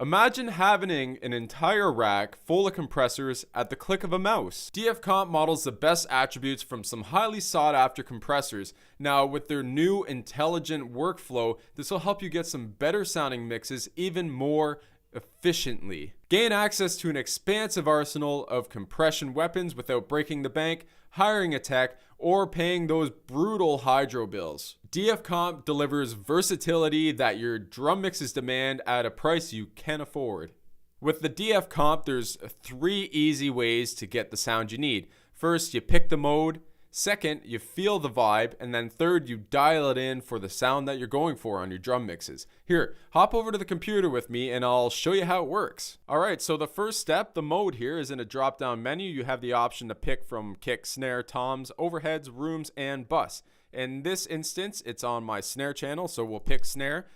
Imagine having an entire rack full of compressors at the click of a mouse. DF Comp models the best attributes from some highly sought after compressors. Now with their new intelligent workflow, this will help you get some better sounding mixes even more efficiently. Gain access to an expansive arsenal of compression weapons without breaking the bank, hiring a tech, or paying those brutal hydro bills. DF Comp delivers versatility that your drum mixes demand at a price you can afford. With the DF Comp, there's 3 easy ways to get the sound you need. First, you pick the mode. Second, you feel the vibe. And then third, you dial it in for the sound that you're going for on your drum mixes. Here, hop over to the computer with me and I'll show you how it works. Alright, so the first step, the mode here, is in a drop down menu. You have the option to pick from kick, snare, toms, overheads, rooms, and bus. In this instance, it's on my snare channel, so we'll pick snare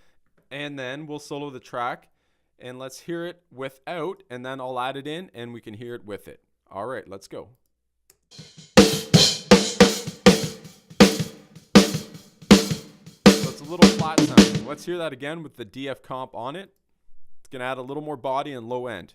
and then we'll solo the track and let's hear it without, and then I'll add it in and we can hear it with it. Alright, let's go. It's a little flat sounding. Let's hear that again with the DF Comp on it. It's going to add a little more body and low end.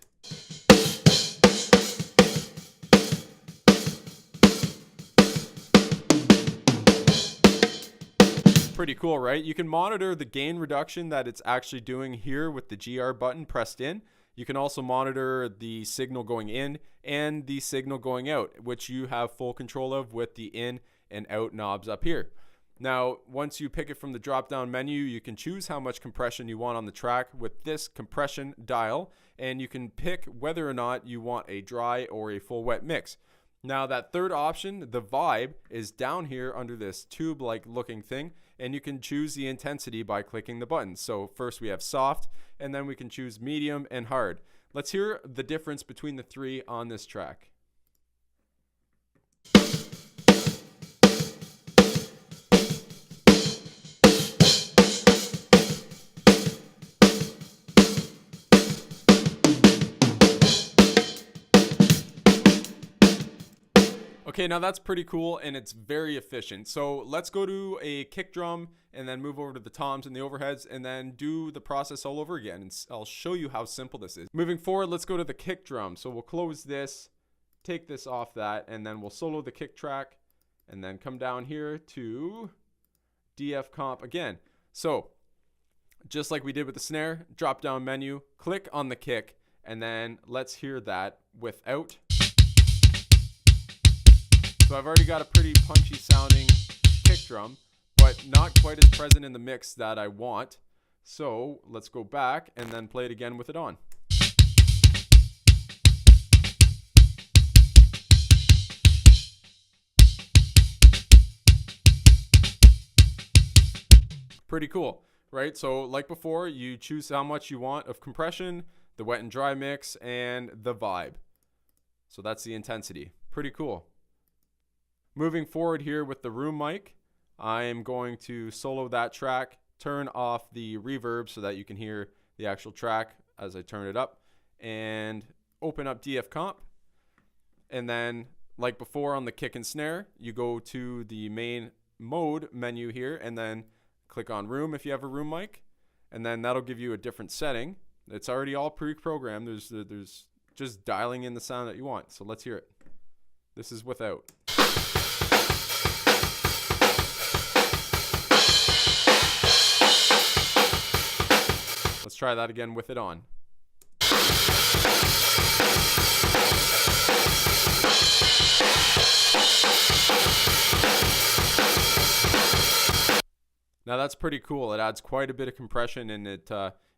Pretty cool, right? You can monitor the gain reduction that it's actually doing here with the GR button pressed in. You can also monitor the signal going in and the signal going out, which you have full control of with the in and out knobs up here. Now, once you pick it from the drop-down menu, you can choose how much compression you want on the track with this compression dial, and you can pick whether or not you want a dry or a full wet mix. Now, that third option, the vibe, is down here under this tube-like looking thing, and you can choose the intensity by clicking the buttons. So first we have soft, and then we can choose medium and hard. Let's hear the difference between the 3 on this track. Okay, now that's pretty cool and it's very efficient. So let's go to a kick drum and then move over to the toms and the overheads and then do the process all over again. And I'll show you how simple this is. Moving forward, let's go to the kick drum. So we'll close this, take this off that, and then we'll solo the kick track and then come down here to DF Comp again. So just like we did with the snare, drop down menu, click on the kick, and then let's hear that without. So I've already got a pretty punchy sounding kick drum, but not quite as present in the mix that I want. So let's go back and then play it again with it on. Pretty cool, right? So like before, you choose how much you want of compression, the wet and dry mix, and the vibe. So that's the intensity. Pretty cool. Moving forward here with the room mic, I am going to solo that track, turn off the reverb so that you can hear the actual track as I turn it up, and open up DF Comp. And then, like before on the kick and snare, you go to the main mode menu here and then click on room if you have a room mic, and then that'll give you a different setting. It's already all pre-programmed. There's just dialing in the sound that you want. So let's hear it. This is without. Let's try that again with it on. Now that's pretty cool. It adds quite a bit of compression and it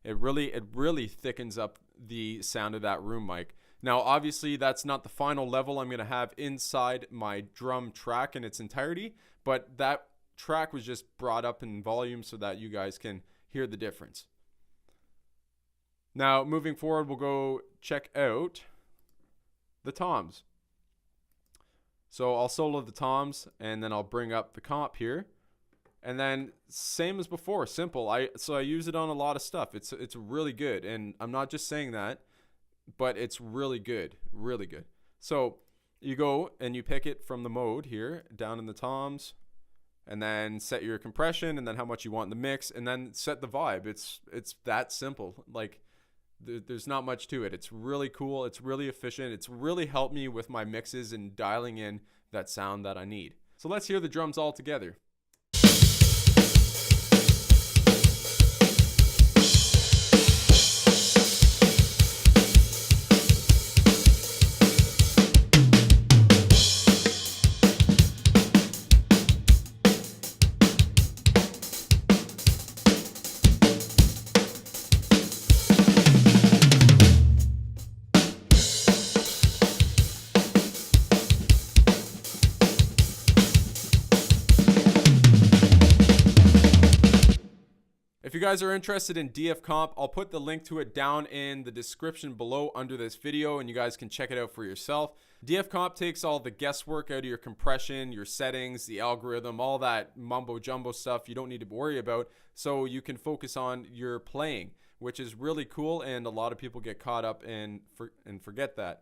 really thickens up the sound of that room mic. Now obviously that's not the final level I'm going to have inside my drum track in its entirety, but that track was just brought up in volume so that you guys can hear the difference. Now, moving forward, we'll go check out the toms. So I'll solo the toms, and then I'll bring up the comp here. And then, same as before, simple. So I use it on a lot of stuff. It's really good, and I'm not just saying that, but it's really good, really good. So you go and you pick it from the mode here, down in the toms, and then set your compression, and then how much you want in the mix, and then set the vibe. It's that simple. Like, There's not much to it. It's really cool. It's really efficient. It's really helped me with my mixes and dialing in that sound that I need. So let's hear the drums all together. If you guys are interested in DF Comp, I'll put the link to it down in the description below under this video, and you guys can check it out for yourself. DF Comp takes all the guesswork out of your compression, your settings, the algorithm, all that mumbo jumbo stuff you don't need to worry about, so you can focus on your playing, which is really cool, and a lot of people get caught up and forget that.